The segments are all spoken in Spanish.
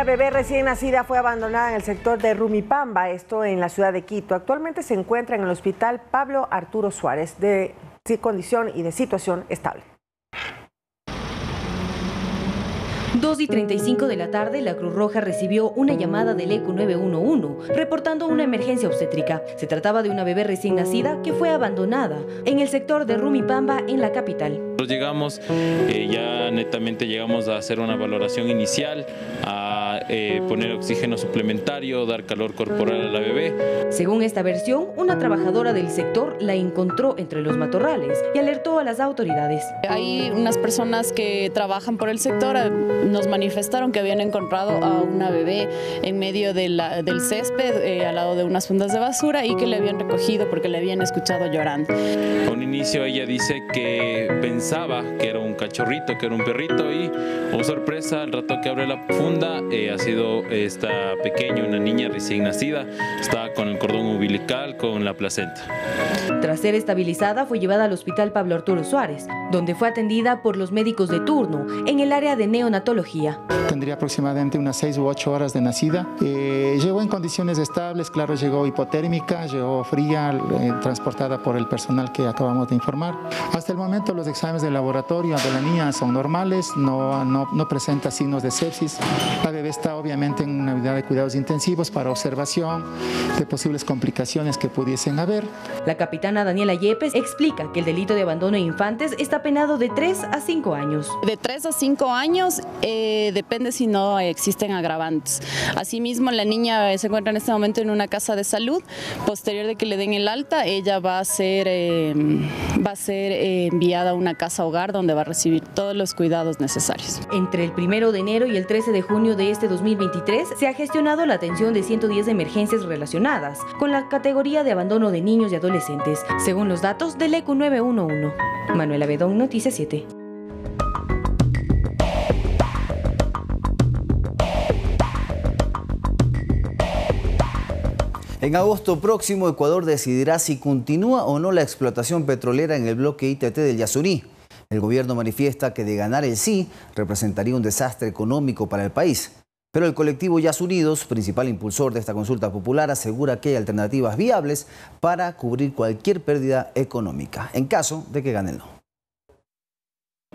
Una bebé recién nacida fue abandonada en el sector de Rumipamba, esto en la ciudad de Quito. Actualmente se encuentra en el hospital Pablo Arturo Suárez, de condición y de situación estable. 2:35 de la tarde, la Cruz Roja recibió una llamada del ECO 911 reportando una emergencia obstétrica. Se trataba de una bebé recién nacida que fue abandonada en el sector de Rumipamba, en la capital. Llegamos, ya netamente llegamos a hacer una valoración inicial, a poner oxígeno suplementario, dar calor corporal a la bebé. Según esta versión, una trabajadora del sector la encontró entre los matorrales y alertó a las autoridades. Hay unas personas que trabajan por el sector, nos manifestaron que habían encontrado a una bebé en medio del césped, al lado de unas fundas de basura, y que le habían recogido porque le habían escuchado llorando. A un inicio ella dice que pensaba que era un cachorrito, que era un perrito, y oh sorpresa, al rato que abre la funda ha sido esta pequeña, una niña recién nacida, estaba con el cordón umbilical, con la placenta. Tras ser estabilizada, fue llevada al hospital Pablo Arturo Suárez, donde fue atendida por los médicos de turno en el área de neonatología. Tendría aproximadamente unas 6 u 8 horas de nacida. Llegó en condiciones estables, claro, llegó hipotérmica, llegó fría, transportada por el personal que acabamos de informar. Hasta el momento los exámenes de laboratorio de la niña son normales, no presenta signos de sepsis. La bebé está obviamente en una unidad de cuidados intensivos para observación de posibles complicaciones que pudiesen haber. La capitana Daniela Yepes explica que el delito de abandono de infantes está penado de 3 a 5 años. De 3 a 5 años depende si no existen agravantes. Asimismo, la niña se encuentra en este momento en una casa de salud. Posterior de que le den el alta, ella va a ser enviada a una casa hogar donde va a recibir todos los cuidados necesarios. Entre el 1 de enero y el 13 de junio de este 2023 se ha gestionado la atención de 110 emergencias relacionadas con la categoría de abandono de niños y adolescentes, según los datos del ECO 911. Manuela Bedón, Noticias 7. En agosto próximo, Ecuador decidirá si continúa o no la explotación petrolera en el bloque ITT del Yasuní. El gobierno manifiesta que de ganar el sí, representaría un desastre económico para el país. Pero el colectivo Yasunidos, principal impulsor de esta consulta popular, asegura que hay alternativas viables para cubrir cualquier pérdida económica, en caso de que gane el no.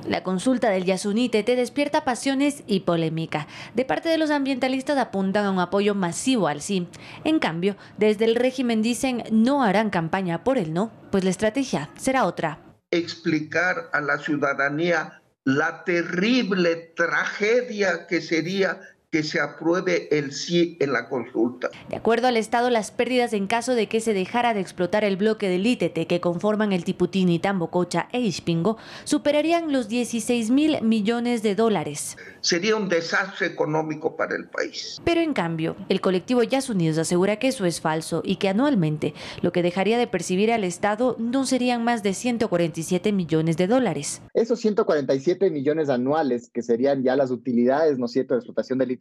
La consulta del Yasuní TT despierta pasiones y polémica. De parte de los ambientalistas apuntan a un apoyo masivo al sí. En cambio, desde el régimen dicen no harán campaña por el no, pues la estrategia será otra. Explicar a la ciudadanía la terrible tragedia que sería que se apruebe el sí en la consulta. De acuerdo al Estado, las pérdidas en caso de que se dejara de explotar el bloque del ITT que conforman el Tiputini, Tambococha e Ispingo superarían los 16.000 millones de dólares. Sería un desastre económico para el país. Pero en cambio, el colectivo Yasunidos asegura que eso es falso y que anualmente lo que dejaría de percibir al Estado no serían más de 147 millones de dólares. Esos 147 millones anuales, que serían ya las utilidades, ¿no es cierto?, de explotación del ITT,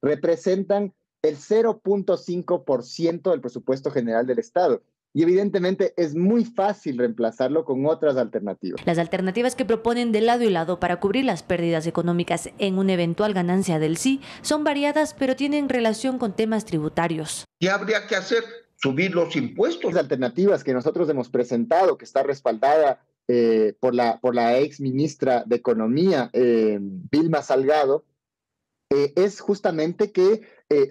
representan el 0.5% del presupuesto general del Estado. Y evidentemente es muy fácil reemplazarlo con otras alternativas. Las alternativas que proponen de lado y lado para cubrir las pérdidas económicas en una eventual ganancia del sí son variadas, pero tienen relación con temas tributarios. ¿Qué habría que hacer? Subir los impuestos. Las alternativas que nosotros hemos presentado, que está respaldada por la ex ministra de Economía, Vilma Salgado, es justamente que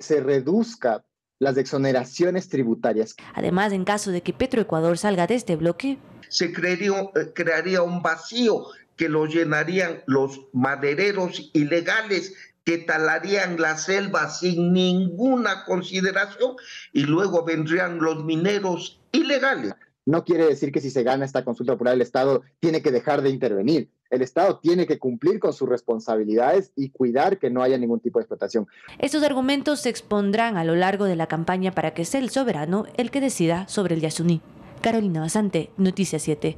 se reduzca las exoneraciones tributarias. Además, en caso de que Petroecuador salga de este bloque, se crearía un vacío que lo llenarían los madereros ilegales que talarían la selva sin ninguna consideración y luego vendrían los mineros ilegales. No quiere decir que si se gana esta consulta popular el Estado tiene que dejar de intervenir. El Estado tiene que cumplir con sus responsabilidades y cuidar que no haya ningún tipo de explotación. Estos argumentos se expondrán a lo largo de la campaña para que sea el soberano el que decida sobre el Yasuní. Carolina Basante, Noticias 7.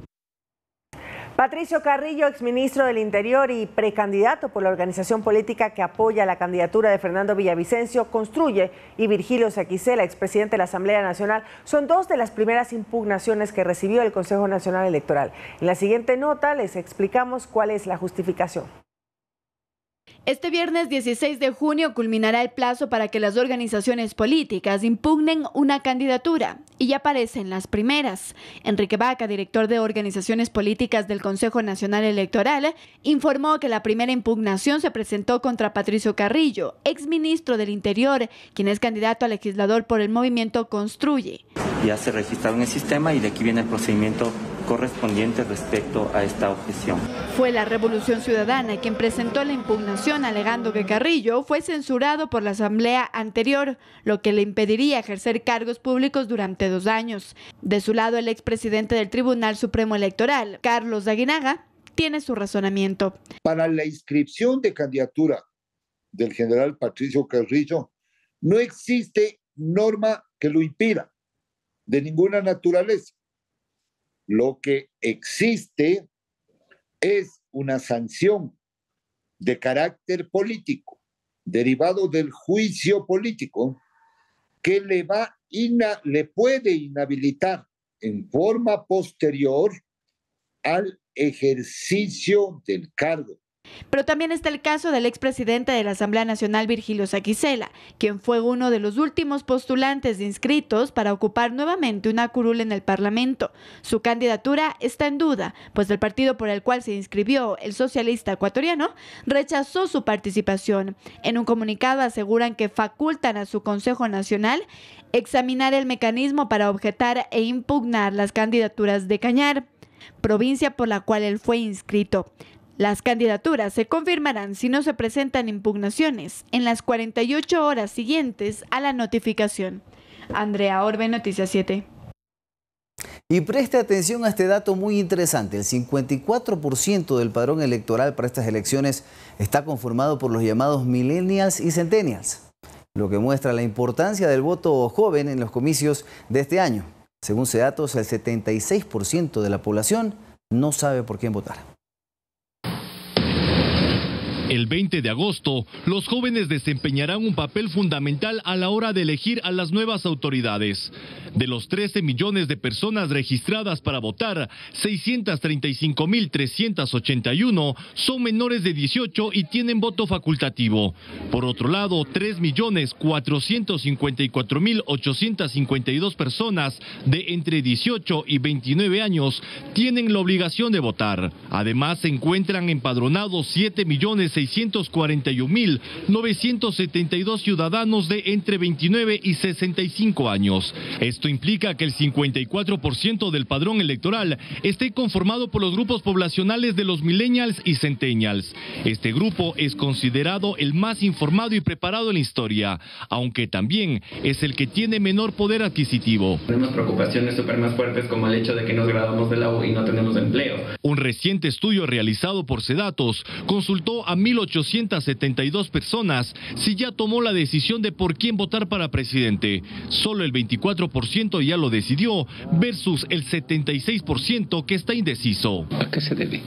Patricio Carrillo, exministro del Interior y precandidato por la organización política que apoya la candidatura de Fernando Villavicencio, Construye, y Virgilio Saquicela, expresidente de la Asamblea Nacional, son dos de las primeras impugnaciones que recibió el Consejo Nacional Electoral. En la siguiente nota les explicamos cuál es la justificación. Este viernes 16 de junio culminará el plazo para que las organizaciones políticas impugnen una candidatura y ya aparecen las primeras. Enrique Vaca, director de organizaciones políticas del Consejo Nacional Electoral, informó que la primera impugnación se presentó contra Patricio Carrillo, exministro del Interior, quien es candidato a legislador por el movimiento Construye. Ya se registró en el sistema y de aquí viene el procedimiento correspondiente respecto a esta objeción. Fue la Revolución Ciudadana quien presentó la impugnación alegando que Carrillo fue censurado por la asamblea anterior, lo que le impediría ejercer cargos públicos durante 2 años. De su lado, el expresidente del Tribunal Supremo Electoral, Carlos Aguinaga, tiene su razonamiento. Para la inscripción de candidatura del general Patricio Carrillo, no existe norma que lo impida, de ninguna naturaleza. Lo que existe es una sanción de carácter político, derivado del juicio político, que le puede inhabilitar en forma posterior al ejercicio del cargo. Pero también está el caso del expresidente de la Asamblea Nacional, Virgilio Saquicela, quien fue uno de los últimos postulantes inscritos para ocupar nuevamente una curul en el Parlamento. Su candidatura está en duda, pues el partido por el cual se inscribió, el socialista ecuatoriano, rechazó su participación. En un comunicado aseguran que facultan a su Consejo Nacional examinar el mecanismo para objetar e impugnar las candidaturas de Cañar, provincia por la cual él fue inscrito. Las candidaturas se confirmarán si no se presentan impugnaciones en las 48 horas siguientes a la notificación. Andrea Orbe, Noticias 7. Y preste atención a este dato muy interesante. El 54% del padrón electoral para estas elecciones está conformado por los llamados millennials y centennials, lo que muestra la importancia del voto joven en los comicios de este año. Según CEDATOS, el 76% de la población no sabe por quién votar. El 20 de agosto, los jóvenes desempeñarán un papel fundamental a la hora de elegir a las nuevas autoridades. De los 13 millones de personas registradas para votar, 635.381 son menores de 18 y tienen voto facultativo. Por otro lado, 3.454.852 personas de entre 18 y 29 años tienen la obligación de votar. Además, se encuentran empadronados 7.641.972 ciudadanos de entre 29 y 65 años. Esto implica que el 54% del padrón electoral esté conformado por los grupos poblacionales de los millennials y centennials. Este grupo es considerado el más informado y preparado en la historia, aunque también es el que tiene menor poder adquisitivo. Tenemos preocupaciones súper más fuertes como el hecho de que nos graduamos de la U y no tenemos empleo. Un reciente estudio realizado por CEDATOS consultó a 1.872 personas si ya tomó la decisión de por quién votar para presidente. Solo el 24% ya lo decidió, versus el 76% que está indeciso. ¿A qué se debe?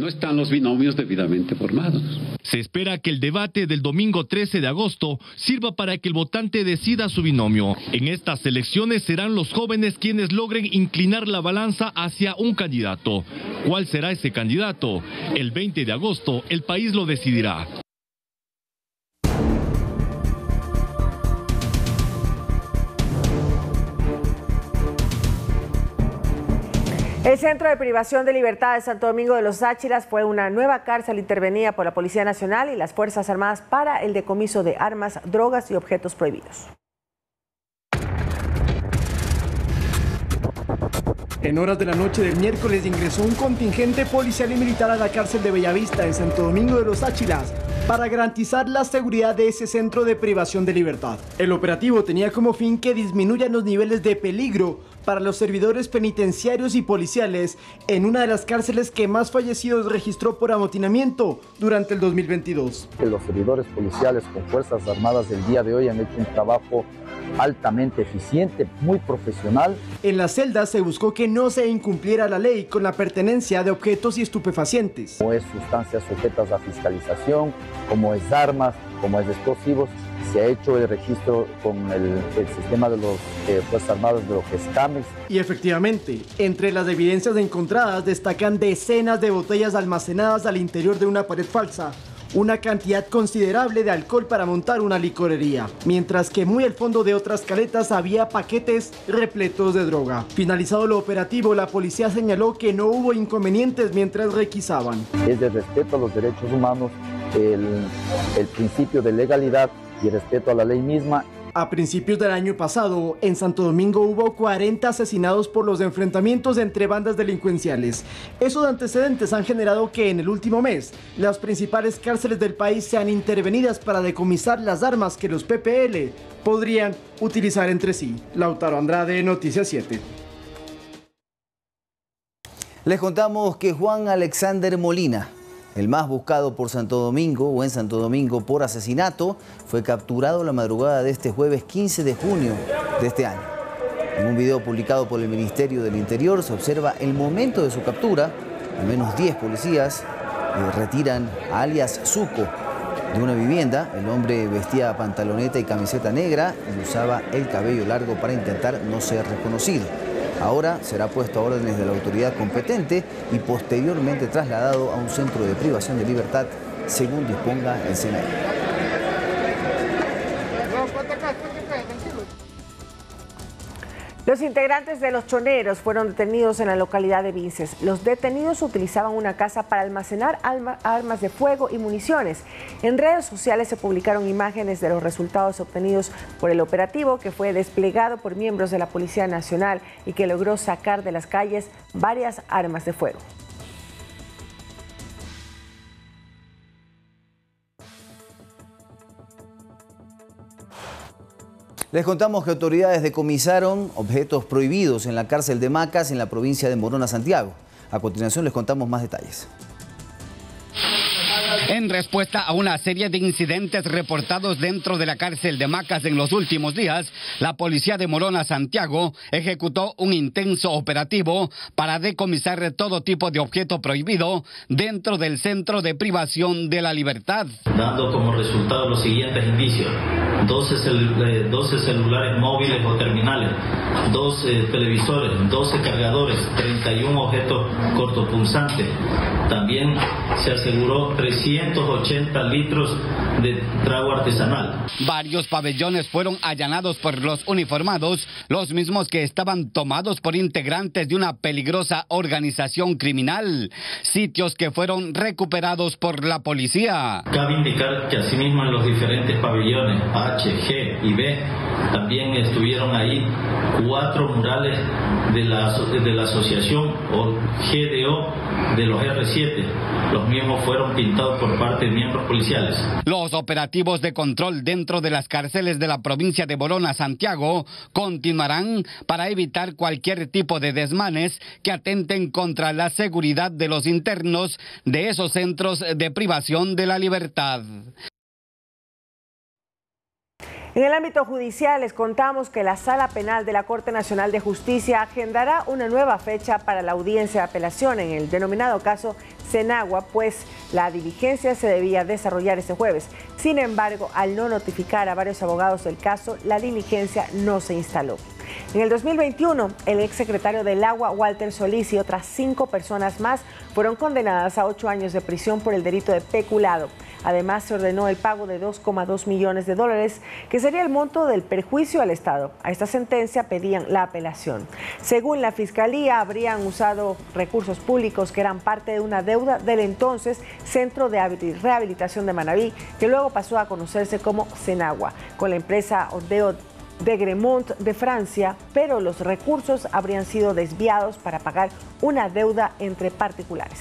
No están los binomios debidamente formados. Se espera que el debate del domingo 13 de agosto sirva para que el votante decida su binomio. En estas elecciones serán los jóvenes quienes logren inclinar la balanza hacia un candidato. ¿Cuál será ese candidato? El 20 de agosto el país lo decidirá. El Centro de Privación de Libertad de Santo Domingo de los Áchilas fue una nueva cárcel intervenida por la Policía Nacional y las Fuerzas Armadas para el decomiso de armas, drogas y objetos prohibidos. En horas de la noche del miércoles ingresó un contingente policial y militar a la cárcel de Bellavista en Santo Domingo de los Áchilas para garantizar la seguridad de ese centro de privación de libertad. El operativo tenía como fin que disminuyan los niveles de peligro para los servidores penitenciarios y policiales en una de las cárceles que más fallecidos registró por amotinamiento durante el 2022. Los servidores policiales con Fuerzas Armadas del día de hoy han hecho un trabajo altamente eficiente, muy profesional. En las celdas se buscó que no se incumpliera la ley con la pertenencia de objetos y estupefacientes. Como es sustancias sujetas a fiscalización, como es armas, como es explosivos. Se ha hecho el registro con el sistema de los Fuerzas Armadas de lo que es CAMES. Y efectivamente, entre las evidencias encontradas destacan decenas de botellas almacenadas al interior de una pared falsa, una cantidad considerable de alcohol para montar una licorería, mientras que muy al fondo de otras caletas había paquetes repletos de droga. Finalizado lo operativo, la policía señaló que no hubo inconvenientes mientras requisaban. Es de respeto a los derechos humanos, el principio de legalidad y respeto a la ley misma. A principios del año pasado, en Santo Domingo hubo 40 asesinados por los enfrentamientos entre bandas delincuenciales. Esos antecedentes han generado que en el último mes, las principales cárceles del país sean intervenidas para decomisar las armas que los PPL podrían utilizar entre sí. Lautaro Andrade, Noticias 7. Les contamos que Juan Alexander Molina, el más buscado por Santo Domingo o en Santo Domingo por asesinato, fue capturado la madrugada de este jueves 15 de junio de este año. En un video publicado por el Ministerio del Interior se observa el momento de su captura. Al menos 10 policías retiran a alias Zuco de una vivienda. El hombre vestía pantaloneta y camiseta negra y usaba el cabello largo para intentar no ser reconocido. Ahora será puesto a órdenes de la autoridad competente y posteriormente trasladado a un centro de privación de libertad, según disponga el Senado. Los integrantes de los choneros fueron detenidos en la localidad de Vinces. Los detenidos utilizaban una casa para almacenar armas de fuego y municiones. En redes sociales se publicaron imágenes de los resultados obtenidos por el operativo, que fue desplegado por miembros de la Policía Nacional y que logró sacar de las calles varias armas de fuego. Les contamos que autoridades decomisaron objetos prohibidos en la cárcel de Macas en la provincia de Morona, Santiago. A continuación les contamos más detalles. En respuesta a una serie de incidentes reportados dentro de la cárcel de Macas en los últimos días, la policía de Morona, Santiago, ejecutó un intenso operativo para decomisar todo tipo de objeto prohibido dentro del centro de privación de la libertad. Dando como resultado los siguientes indicios: 12 celulares móviles o terminales, 2 televisores, 12 cargadores, 31 objetos cortopulsantes. También se aseguró 380 litros de trago artesanal. Varios pabellones fueron allanados por los uniformados, los mismos que estaban tomados por integrantes de una peligrosa organización criminal, sitios que fueron recuperados por la policía. Cabe indicar que asimismo en los diferentes pabellones H, G y B también estuvieron ahí 4 murales de la asociación o GDO de los R7. Los mismos fueron pintados por parte de miembros policiales. Los operativos de control dentro de las cárceles de la provincia de Morona, Santiago, continuarán para evitar cualquier tipo de desmanes que atenten contra la seguridad de los internos de esos centros de privación de la libertad. En el ámbito judicial les contamos que la Sala Penal de la Corte Nacional de Justicia agendará una nueva fecha para la audiencia de apelación en el denominado caso Cenagua, pues la diligencia se debía desarrollar este jueves. Sin embargo, al no notificar a varios abogados del caso, la diligencia no se instaló. En el 2021, el exsecretario del Agua, Walter Solís, y otras 5 personas más fueron condenadas a 8 años de prisión por el delito de peculado. Además, se ordenó el pago de $2,2 millones, que sería el monto del perjuicio al Estado. A esta sentencia pedían la apelación. Según la Fiscalía, habrían usado recursos públicos que eran parte de una deuda del entonces Centro de Rehabilitación de Manabí, que luego pasó a conocerse como Cenagua, con la empresa Odeo de Gremont de Francia, pero los recursos habrían sido desviados para pagar una deuda entre particulares.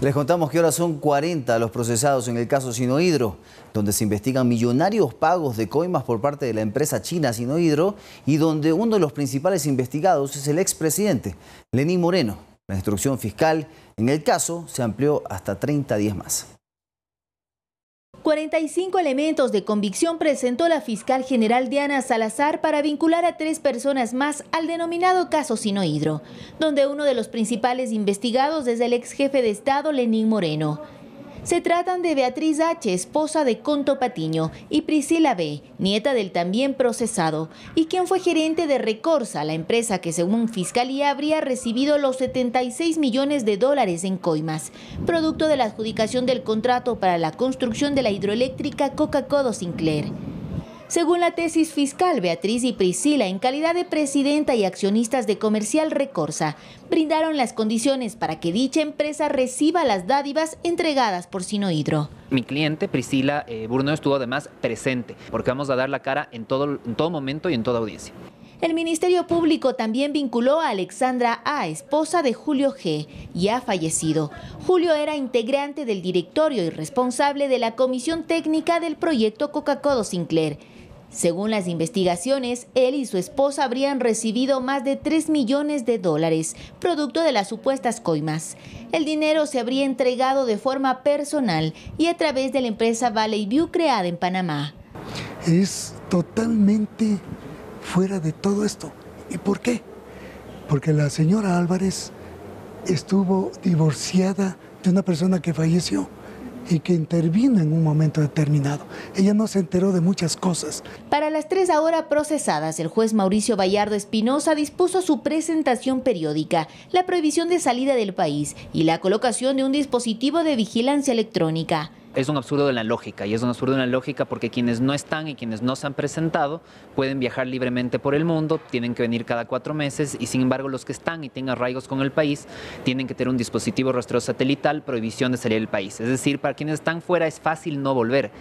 Les contamos que ahora son 40 los procesados en el caso Sinohydro, donde se investigan millonarios pagos de coimas por parte de la empresa china Sinohydro y donde uno de los principales investigados es el expresidente Lenín Moreno. La instrucción fiscal en el caso se amplió hasta 30 días más. 45 elementos de convicción presentó la fiscal general Diana Salazar para vincular a 3 personas más al denominado caso Sinohydro, donde uno de los principales investigados es el ex jefe de Estado Lenín Moreno. Se tratan de Beatriz H., esposa de Conto Patiño, y Priscila B., nieta del también procesado, y quien fue gerente de Recorsa, la empresa que según Fiscalía habría recibido los 76 millones de dólares en coimas, producto de la adjudicación del contrato para la construcción de la hidroeléctrica Coca-Codo Sinclair. Según la tesis fiscal, Beatriz y Priscila, en calidad de presidenta y accionistas de Comercial Recorsa, brindaron las condiciones para que dicha empresa reciba las dádivas entregadas por Sinohidro. Mi cliente, Priscila Burno, estuvo además presente, porque vamos a dar la cara en todo momento y en toda audiencia. El Ministerio Público también vinculó a Alexandra A., esposa de Julio G., ya fallecido. Julio era integrante del directorio y responsable de la comisión técnica del proyecto Coca-Codo Sinclair. Según las investigaciones, él y su esposa habrían recibido más de 3 millones de dólares, producto de las supuestas coimas. El dinero se habría entregado de forma personal y a través de la empresa Valley View creada en Panamá. Es totalmente fuera de todo esto. ¿Y por qué? Porque la señora Álvarez estuvo divorciada de una persona que falleció y que intervino en un momento determinado. Ella no se enteró de muchas cosas. Para las 3 ahora procesadas, el juez Mauricio Bayardo Espinosa dispuso su presentación periódica, la prohibición de salida del país y la colocación de un dispositivo de vigilancia electrónica. Es un absurdo de la lógica, y es un absurdo de la lógica porque quienes no están y quienes no se han presentado pueden viajar libremente por el mundo, tienen que venir cada 4 meses y sin embargo los que están y tengan arraigos con el país tienen que tener un dispositivo rastreo satelital, prohibición de salir del país. Es decir, para quienes están fuera es fácil no volver.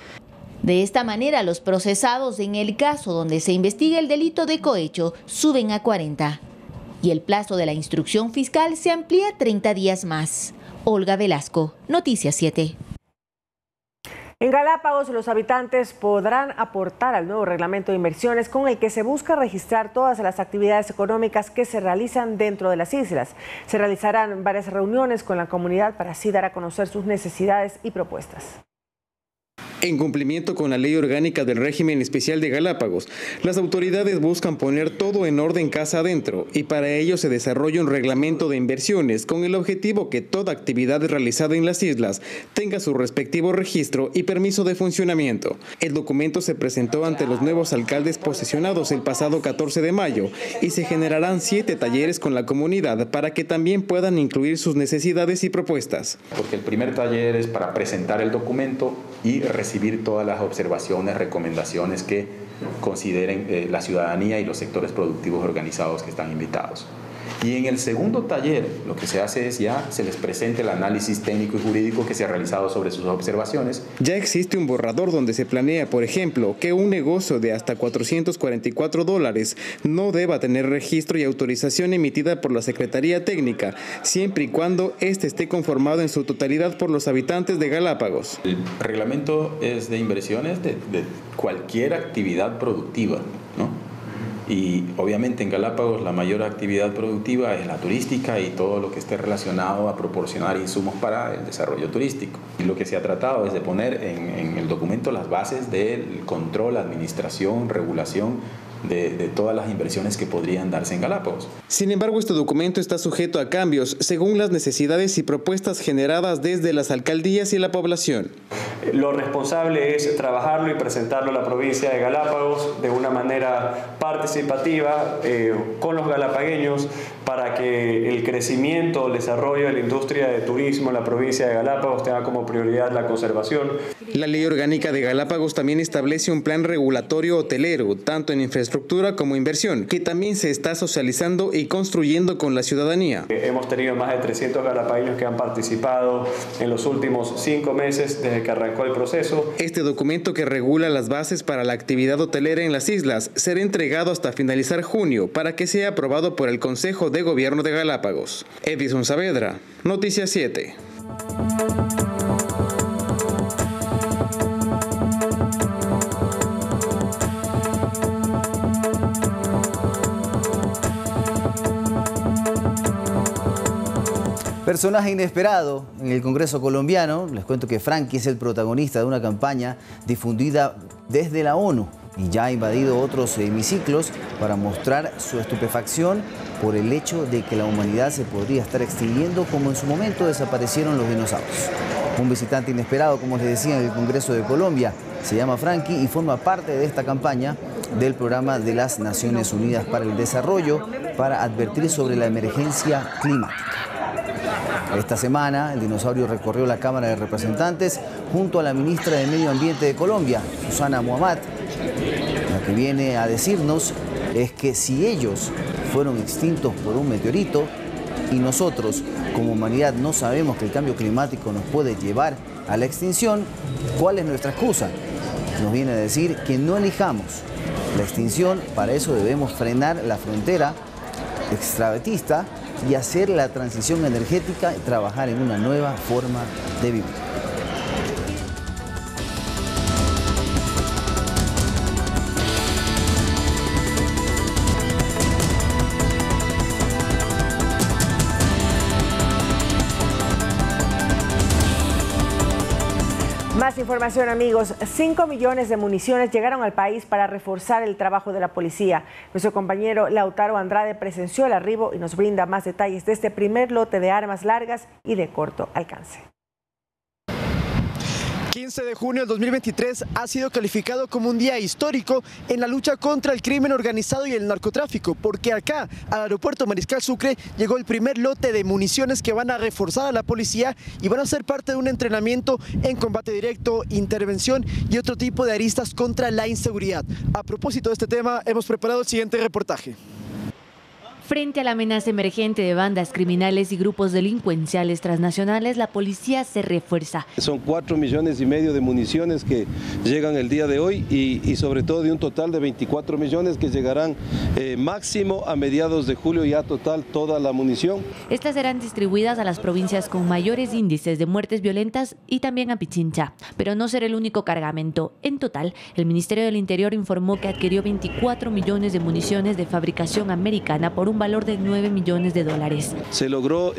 De esta manera, los procesados en el caso donde se investiga el delito de cohecho suben a 40. Y el plazo de la instrucción fiscal se amplía 30 días más. Olga Velasco, Noticias 7. En Galápagos, los habitantes podrán aportar al nuevo reglamento de inversiones con el que se busca registrar todas las actividades económicas que se realizan dentro de las islas. Se realizarán varias reuniones con la comunidad para así dar a conocer sus necesidades y propuestas. En cumplimiento con la Ley Orgánica del Régimen Especial de Galápagos, las autoridades buscan poner todo en orden casa adentro y para ello se desarrolla un reglamento de inversiones con el objetivo que toda actividad realizada en las islas tenga su respectivo registro y permiso de funcionamiento. El documento se presentó ante los nuevos alcaldes posesionados el pasado 14 de mayo y se generarán 7 talleres con la comunidad para que también puedan incluir sus necesidades y propuestas. Porque el primer taller es para presentar el documento y recibir todas las observaciones, recomendaciones que consideren la ciudadanía y los sectores productivos organizados que están invitados. Y en el segundo taller lo que se hace es ya se les presenta el análisis técnico y jurídico que se ha realizado sobre sus observaciones. Ya existe un borrador donde se planea, por ejemplo, que un negocio de hasta $444 no deba tener registro y autorización emitida por la Secretaría Técnica, siempre y cuando éste esté conformado en su totalidad por los habitantes de Galápagos. El reglamento es de inversiones de cualquier actividad productiva, ¿no? Y obviamente en Galápagos la mayor actividad productiva es la turística y todo lo que esté relacionado a proporcionar insumos para el desarrollo turístico. Y lo que se ha tratado es de poner en el documento las bases del control, administración, regulación de todas las inversiones que podrían darse en Galápagos. Sin embargo, este documento está sujeto a cambios según las necesidades y propuestas generadas desde las alcaldías y la población. Lo responsable es trabajarlo y presentarlo a la provincia de Galápagos de una manera participativa con los galapagueños para que el crecimiento, el desarrollo de la industria de turismo en la provincia de Galápagos tenga como prioridad la conservación. La Ley Orgánica de Galápagos también establece un plan regulatorio hotelero, tanto en infraestructura como inversión, que también se está socializando y construyendo con la ciudadanía. Hemos tenido más de 300 galapagueños que han participado en los últimos 5 meses desde que arrancó el proceso. Este documento que regula las bases para la actividad hotelera en las islas será entregado hasta finalizar junio para que sea aprobado por el Consejo de Gobierno de Galápagos. Edison Saavedra, Noticias 7. Personaje inesperado en el Congreso colombiano. Les cuento que Frankie es el protagonista de una campaña difundida desde la ONU y ya ha invadido otros hemiciclos para mostrar su estupefacción por el hecho de que la humanidad se podría estar extinguiendo como en su momento desaparecieron los dinosaurios. Un visitante inesperado, como les decía, en el Congreso de Colombia. Se llama Frankie y forma parte de esta campaña del Programa de las Naciones Unidas para el Desarrollo para advertir sobre la emergencia climática. Esta semana, el dinosaurio recorrió la Cámara de Representantes junto a la ministra de Medio Ambiente de Colombia, Susana Muhammad. Lo que viene a decirnos es que si ellos fueron extintos por un meteorito y nosotros, como humanidad, no sabemos que el cambio climático nos puede llevar a la extinción, ¿cuál es nuestra excusa? Nos viene a decir que no elijamos la extinción. Para eso debemos frenar la frontera extravetista y hacer la transición energética y trabajar en una nueva forma de vivir. Más información, amigos. 5 millones de municiones llegaron al país para reforzar el trabajo de la policía. Nuestro compañero Lautaro Andrade presenció el arribo y nos brinda más detalles de este primer lote de armas largas y de corto alcance. 15 de junio del 2023 ha sido calificado como un día histórico en la lucha contra el crimen organizado y el narcotráfico, porque acá, al aeropuerto Mariscal Sucre, llegó el primer lote de municiones que van a reforzar a la policía y van a ser parte de un entrenamiento en combate directo, intervención y otro tipo de aristas contra la inseguridad. A propósito de este tema, hemos preparado el siguiente reportaje. Frente a la amenaza emergente de bandas criminales y grupos delincuenciales transnacionales, la policía se refuerza. Son 4,5 millones de municiones que llegan el día de hoy y sobre todo de un total de 24 millones que llegarán máximo a mediados de julio, ya total toda la munición. Estas serán distribuidas a las provincias con mayores índices de muertes violentas y también a Pichincha. Pero no será el único cargamento. En total, el Ministerio del Interior informó que adquirió 24 millones de municiones de fabricación americana por un valor de $9 millones. Se logró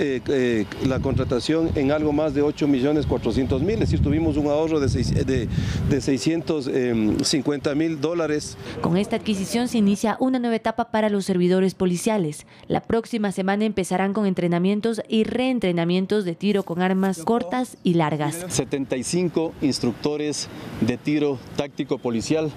la contratación en algo más de 8.400.000, es decir, tuvimos un ahorro de $650.000. Con esta adquisición se inicia una nueva etapa para los servidores policiales. La próxima semana empezarán con entrenamientos y reentrenamientos de tiro con armas cortas y largas. 75 instructores de tiro táctico policial.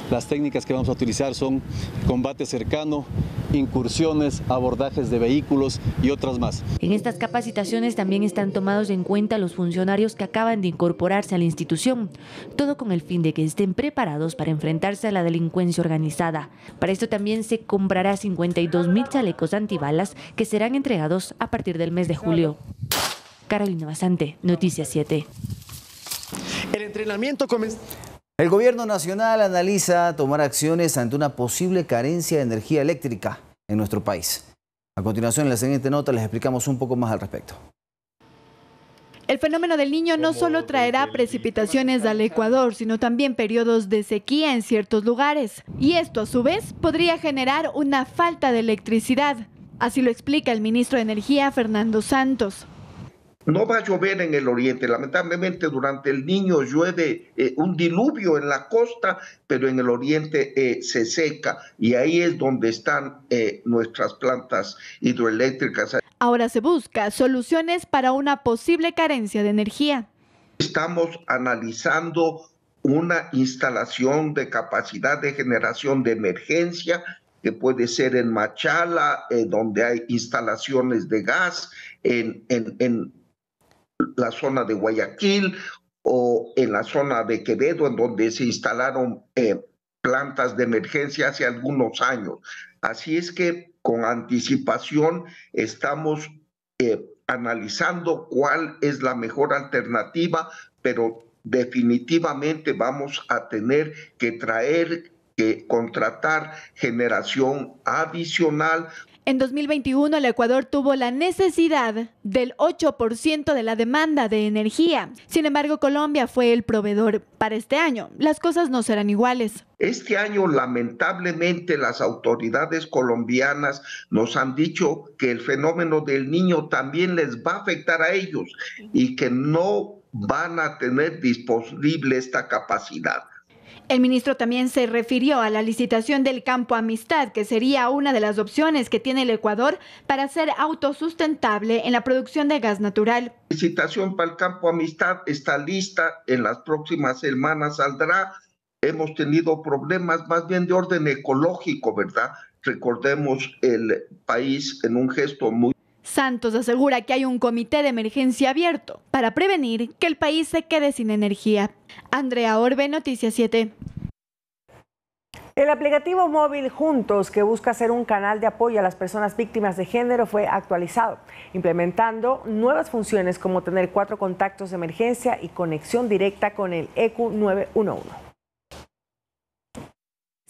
Las técnicas que vamos a utilizar son combate cercano, incursiones, abordajes de vehículos y otras más. En estas capacitaciones también están tomados en cuenta los funcionarios que acaban de incorporarse a la institución, todo con el fin de que estén preparados para enfrentarse a la delincuencia organizada. Para esto también se comprará 52,000 chalecos antibalas que serán entregados a partir del mes de julio. Carolina Basante, Noticias 7. El entrenamiento comenzó. El gobierno nacional analiza tomar acciones ante una posible carencia de energía eléctrica en nuestro país. A continuación, en la siguiente nota, les explicamos un poco más al respecto. El fenómeno del Niño no solo traerá precipitaciones al Ecuador, sino también periodos de sequía en ciertos lugares. Y esto, a su vez, podría generar una falta de electricidad. Así lo explica el ministro de Energía, Fernando Santos. No va a llover en el oriente. Lamentablemente durante el Niño llueve un diluvio en la costa, pero en el oriente se seca y ahí es donde están nuestras plantas hidroeléctricas. Ahora se busca soluciones para una posible carencia de energía. Estamos analizando una instalación de capacidad de generación de emergencia que puede ser en Machala, donde hay instalaciones de gas, en la zona de Guayaquil o en la zona de Quevedo, en donde se instalaron plantas de emergencia hace algunos años. Así es que con anticipación estamos analizando cuál es la mejor alternativa, pero definitivamente vamos a tener que contratar generación adicional. En 2021, el Ecuador tuvo la necesidad del 8% de la demanda de energía. Sin embargo, Colombia fue el proveedor. Para este año, las cosas no serán iguales. Este año, lamentablemente, las autoridades colombianas nos han dicho que el fenómeno del Niño también les va a afectar a ellos y que no van a tener disponible esta capacidad. El ministro también se refirió a la licitación del Campo Amistad, que sería una de las opciones que tiene el Ecuador para ser autosustentable en la producción de gas natural. La licitación para el Campo Amistad está lista, en las próximas semanas saldrá. Hemos tenido problemas más bien de orden ecológico, ¿verdad? Recordemos el país en un gesto muy... Santos asegura que hay un comité de emergencia abierto para prevenir que el país se quede sin energía. Andrea Orbe, Noticias 7. El aplicativo móvil Juntos, que busca ser un canal de apoyo a las personas víctimas de género, fue actualizado, implementando nuevas funciones como tener 4 contactos de emergencia y conexión directa con el ECU 911.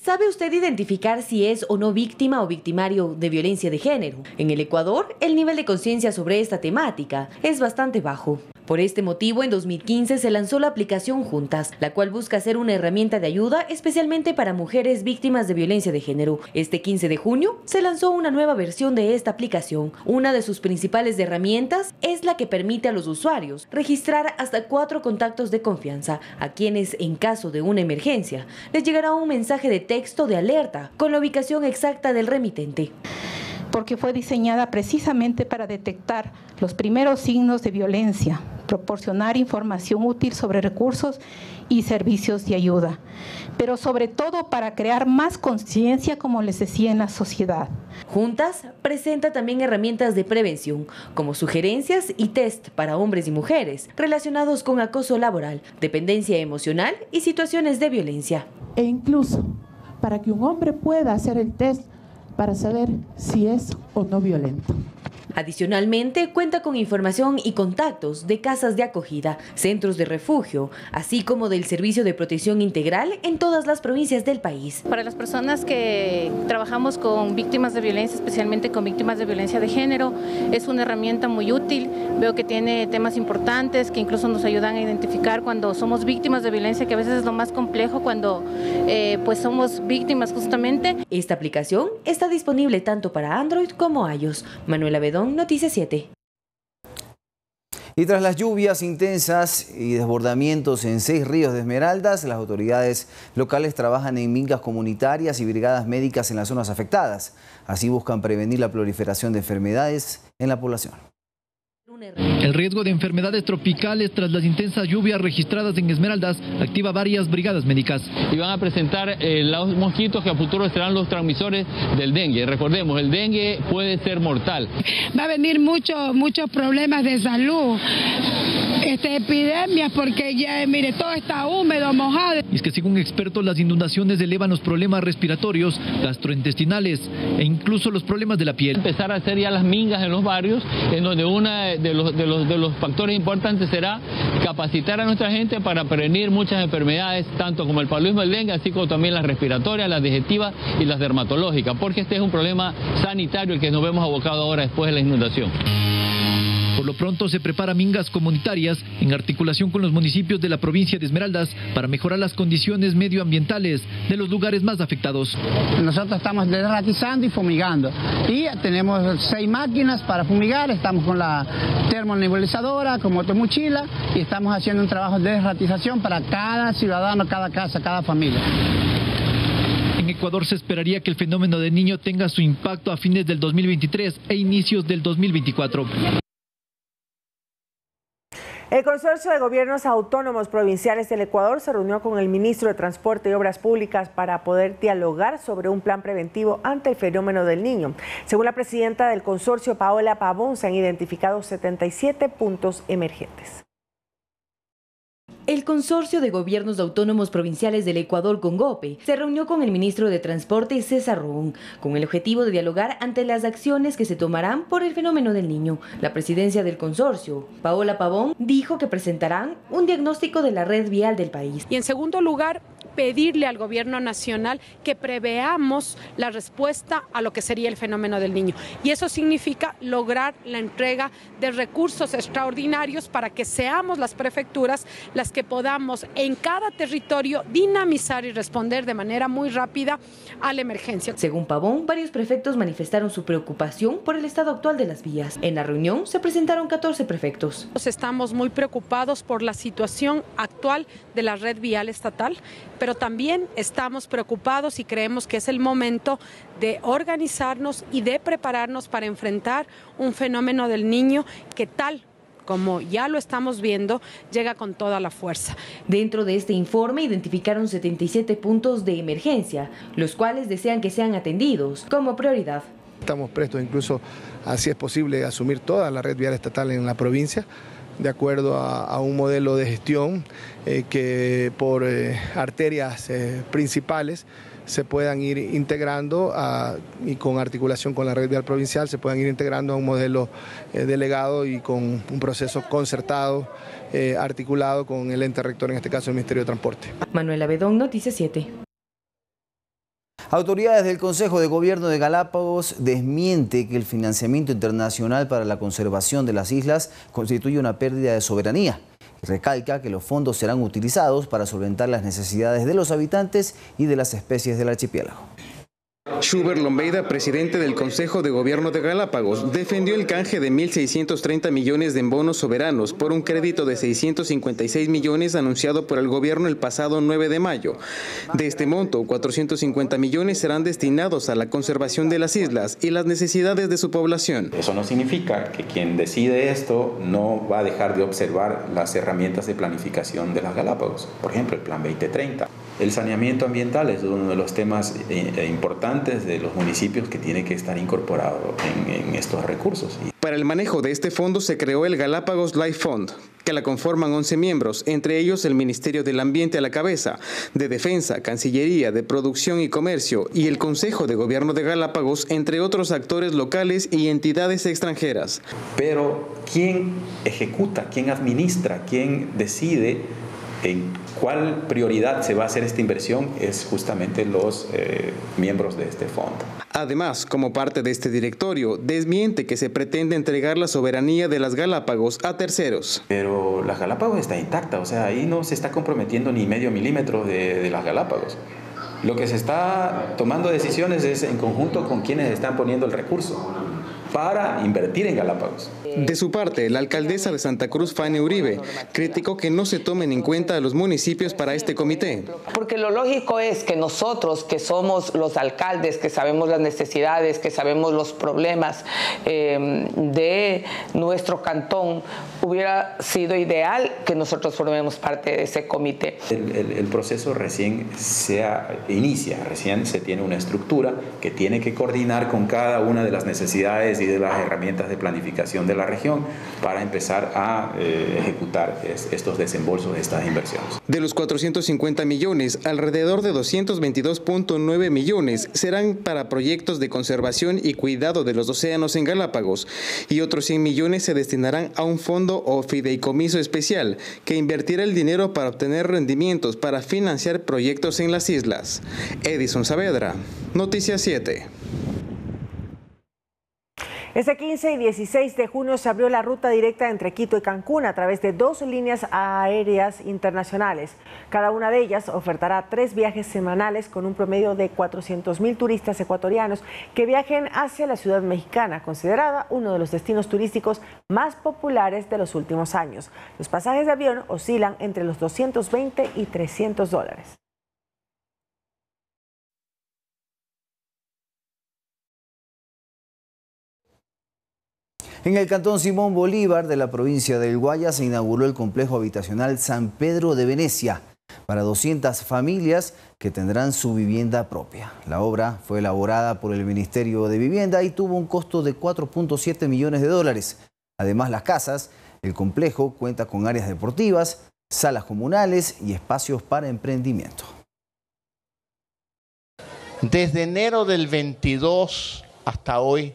¿Sabe usted identificar si es o no víctima o victimario de violencia de género? En el Ecuador, el nivel de conciencia sobre esta temática es bastante bajo. Por este motivo, en 2015 se lanzó la aplicación Juntas, la cual busca ser una herramienta de ayuda especialmente para mujeres víctimas de violencia de género. Este 15 de junio se lanzó una nueva versión de esta aplicación. Una de sus principales herramientas es la que permite a los usuarios registrar hasta 4 contactos de confianza, a quienes, en caso de una emergencia, les llegará un mensaje de texto de alerta con la ubicación exacta del remitente. Porque fue diseñada precisamente para detectar los primeros signos de violencia, proporcionar información útil sobre recursos y servicios de ayuda, pero sobre todo para crear más conciencia, como les decía, en la sociedad. Juntas presenta también herramientas de prevención, como sugerencias y test para hombres y mujeres relacionados con acoso laboral, dependencia emocional y situaciones de violencia. E incluso para que un hombre pueda hacer el test para saber si es o no violento. Adicionalmente, cuenta con información y contactos de casas de acogida, centros de refugio, así como del Servicio de Protección Integral en todas las provincias del país. Para las personas que trabajamos con víctimas de violencia, especialmente con víctimas de violencia de género, es una herramienta muy útil. Veo que tiene temas importantes que incluso nos ayudan a identificar cuando somos víctimas de violencia, que a veces es lo más complejo cuando pues somos víctimas justamente. Esta aplicación está disponible tanto para Android como iOS. Manuela Bedón, Noticias 7. Y tras las lluvias intensas y desbordamientos en 6 ríos de Esmeraldas, las autoridades locales trabajan en mingas comunitarias y brigadas médicas en las zonas afectadas. Así buscan prevenir la proliferación de enfermedades en la población. El riesgo de enfermedades tropicales tras las intensas lluvias registradas en Esmeraldas activa varias brigadas médicas. Y van a presentar los mosquitos que a futuro serán los transmisores del dengue. Recordemos, el dengue puede ser mortal. Va a venir muchos problemas de salud, epidemias, porque ya, mire, todo está húmedo, mojado. Y es que según expertos, las inundaciones elevan los problemas respiratorios, gastrointestinales e incluso los problemas de la piel. Empezar a hacer ya las mingas en los barrios, en donde una de los factores importantes será capacitar a nuestra gente para prevenir muchas enfermedades, tanto como el paludismo, el dengue, así como también las respiratorias, las digestivas y las dermatológicas, porque este es un problema sanitario el que nos vemos abocado ahora después de la inundación. Por lo pronto se prepara mingas comunitarias en articulación con los municipios de la provincia de Esmeraldas para mejorar las condiciones medioambientales de los lugares más afectados. Nosotros estamos desratizando y fumigando y tenemos 6 máquinas para fumigar, estamos con la termonebulizadora, con motomochila y estamos haciendo un trabajo de desratización para cada ciudadano, cada casa, cada familia. En Ecuador se esperaría que el fenómeno del Niño tenga su impacto a fines del 2023 e inicios del 2024. El Consorcio de Gobiernos Autónomos Provinciales del Ecuador se reunió con el ministro de Transporte y Obras Públicas para poder dialogar sobre un plan preventivo ante el fenómeno del Niño. Según la presidenta del consorcio, Paola Pavón, se han identificado 77 puntos emergentes. El Consorcio de Gobiernos Autónomos Provinciales del Ecuador, CONGOPE, se reunió con el ministro de Transporte, César Roón, con el objetivo de dialogar ante las acciones que se tomarán por el fenómeno del Niño. La presidencia del consorcio, Paola Pavón, dijo que presentarán un diagnóstico de la red vial del país. Y en segundo lugar, pedirle al gobierno nacional que preveamos la respuesta a lo que sería el fenómeno del Niño. Y eso significa lograr la entrega de recursos extraordinarios para que seamos las prefecturas las que podamos en cada territorio dinamizar y responder de manera muy rápida a la emergencia. Según Pavón, varios prefectos manifestaron su preocupación por el estado actual de las vías. En la reunión se presentaron 14 prefectos. Estamos muy preocupados por la situación actual de la red vial estatal, pero también estamos preocupados y creemos que es el momento de organizarnos y de prepararnos para enfrentar un fenómeno del niño que tal como ya lo estamos viendo, llega con toda la fuerza. Dentro de este informe identificaron 77 puntos de emergencia, los cuales desean que sean atendidos como prioridad. Estamos prestos incluso, así es posible, asumir toda la red vial estatal en la provincia, de acuerdo a un modelo de gestión que por arterias principales se puedan ir integrando y con articulación con la red vial provincial se puedan ir integrando a un modelo delegado y con un proceso concertado, articulado con el ente rector, en este caso el Ministerio de Transporte. Manuela Bedón, Noticias 7. Autoridades del Consejo de Gobierno de Galápagos desmiente que el financiamiento internacional para la conservación de las islas constituye una pérdida de soberanía. Recalca que los fondos serán utilizados para solventar las necesidades de los habitantes y de las especies del archipiélago. Schubert Lombeida, presidente del Consejo de Gobierno de Galápagos, defendió el canje de 1.630 millones de bonos soberanos por un crédito de 656 millones anunciado por el gobierno el pasado 9 de mayo. De este monto, 450 millones serán destinados a la conservación de las islas y las necesidades de su población. Eso no significa que quien decide esto no va a dejar de observar las herramientas de planificación de las Galápagos. Por ejemplo, el Plan 2030. El saneamiento ambiental es uno de los temas importantes de los municipios que tiene que estar incorporado en estos recursos. Para el manejo de este fondo se creó el Galápagos Life Fund, que la conforman 11 miembros, entre ellos el Ministerio del Ambiente a la cabeza, de Defensa, Cancillería, de Producción y Comercio y el Consejo de Gobierno de Galápagos, entre otros actores locales y entidades extranjeras. Pero ¿quién ejecuta, quién administra, quién decide en cuál prioridad se va a hacer esta inversión? Es justamente los miembros de este fondo. Además, como parte de este directorio, desmiente que se pretende entregar la soberanía de las Galápagos a terceros. Pero las Galápagos está intacta, o sea, ahí no se está comprometiendo ni medio milímetro de las Galápagos. Lo que se está tomando decisiones es en conjunto con quienes están poniendo el recurso para invertir en Galápagos. De su parte, la alcaldesa de Santa Cruz, Fanny Uribe, criticó que no se tomen en cuenta a los municipios para este comité. Porque lo lógico es que nosotros, que somos los alcaldes, que sabemos las necesidades, que sabemos los problemas de nuestro cantón, hubiera sido ideal que nosotros formemos parte de ese comité. El proceso recién se inicia, recién se tiene una estructura que tiene que coordinar con cada una de las necesidades y de las herramientas de planificación de la región para empezar a ejecutar estos desembolsos, estas inversiones. De los 450 millones, alrededor de 222.9 millones serán para proyectos de conservación y cuidado de los océanos en Galápagos y otros 100 millones se destinarán a un fondo o fideicomiso especial que invertirá el dinero para obtener rendimientos para financiar proyectos en las islas. Edison Saavedra, Noticias 7. Este 15 y 16 de junio se abrió la ruta directa entre Quito y Cancún a través de 2 líneas aéreas internacionales. Cada una de ellas ofertará 3 viajes semanales con un promedio de 400.000 turistas ecuatorianos que viajen hacia la ciudad mexicana, considerada uno de los destinos turísticos más populares de los últimos años. Los pasajes de avión oscilan entre los $220 y $300. En el cantón Simón Bolívar de la provincia del Guayas se inauguró el complejo habitacional San Pedro de Venecia para 200 familias que tendrán su vivienda propia. La obra fue elaborada por el Ministerio de Vivienda y tuvo un costo de $4.7 millones. Además, las casas, el complejo cuenta con áreas deportivas, salas comunales y espacios para emprendimiento. Desde enero del 22 hasta hoy,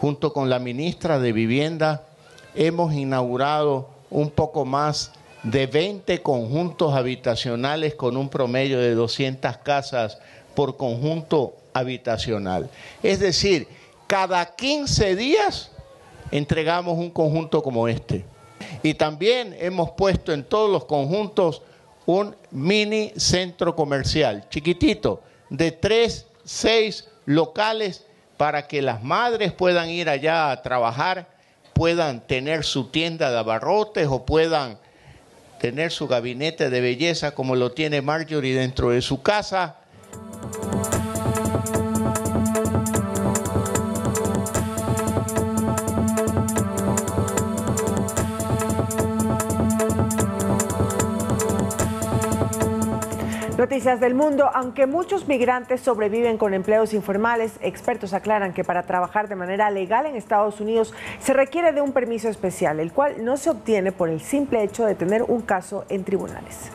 junto con la ministra de Vivienda, hemos inaugurado un poco más de 20 conjuntos habitacionales con un promedio de 200 casas por conjunto habitacional. Es decir, cada 15 días entregamos un conjunto como este. Y también hemos puesto en todos los conjuntos un mini centro comercial, chiquitito, de 3, 6 locales, para que las madres puedan ir allá a trabajar, puedan tener su tienda de abarrotes o puedan tener su gabinete de belleza como lo tiene Marjorie dentro de su casa. Noticias del mundo. Aunque muchos migrantes sobreviven con empleos informales, expertos aclaran que para trabajar de manera legal en Estados Unidos se requiere de un permiso especial, el cual no se obtiene por el simple hecho de tener un caso en tribunales.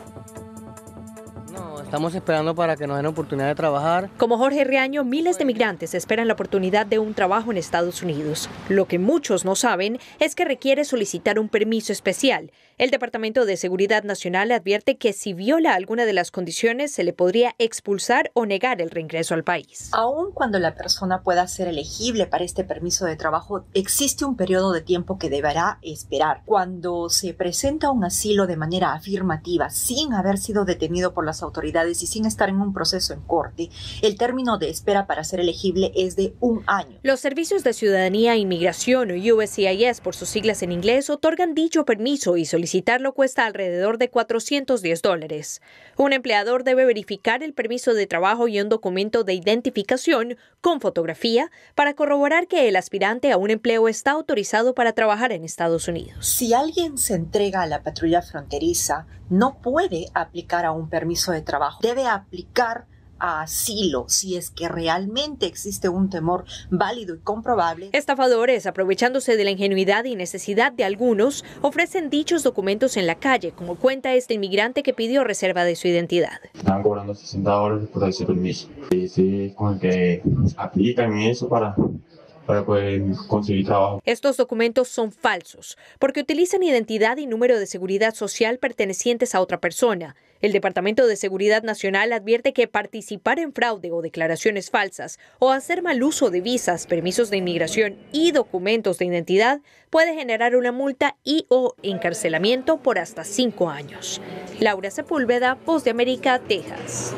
Estamos esperando para que nos den oportunidad de trabajar. Como Jorge Riaño, miles de migrantes esperan la oportunidad de un trabajo en Estados Unidos. Lo que muchos no saben es que requiere solicitar un permiso especial. El Departamento de Seguridad Nacional advierte que si viola alguna de las condiciones se le podría expulsar o negar el reingreso al país. Aun cuando la persona pueda ser elegible para este permiso de trabajo, existe un periodo de tiempo que deberá esperar. Cuando se presenta un asilo de manera afirmativa, sin haber sido detenido por las autoridades y sin estar en un proceso en corte, el término de espera para ser elegible es de 1 año. Los Servicios de Ciudadanía e Inmigración, o USCIS por sus siglas en inglés, otorgan dicho permiso y solicitarlo cuesta alrededor de $410. Un empleador debe verificar el permiso de trabajo y un documento de identificación con fotografía para corroborar que el aspirante a un empleo está autorizado para trabajar en Estados Unidos. Si alguien se entrega a la patrulla fronteriza, no puede aplicar a un permiso de trabajo. Debe aplicar a asilo si es que realmente existe un temor válido y comprobable. Estafadores, aprovechándose de la ingenuidad y necesidad de algunos, ofrecen dichos documentos en la calle, como cuenta este inmigrante que pidió reserva de su identidad. Están cobrando $60 por ese permiso. Y sí, con el que aplican eso para poder conseguir trabajo. Estos documentos son falsos porque utilizan identidad y número de seguridad social pertenecientes a otra persona. El Departamento de Seguridad Nacional advierte que participar en fraude o declaraciones falsas o hacer mal uso de visas, permisos de inmigración y documentos de identidad puede generar una multa y o encarcelamiento por hasta 5 años. Laura Sepúlveda, Voz de América, Texas.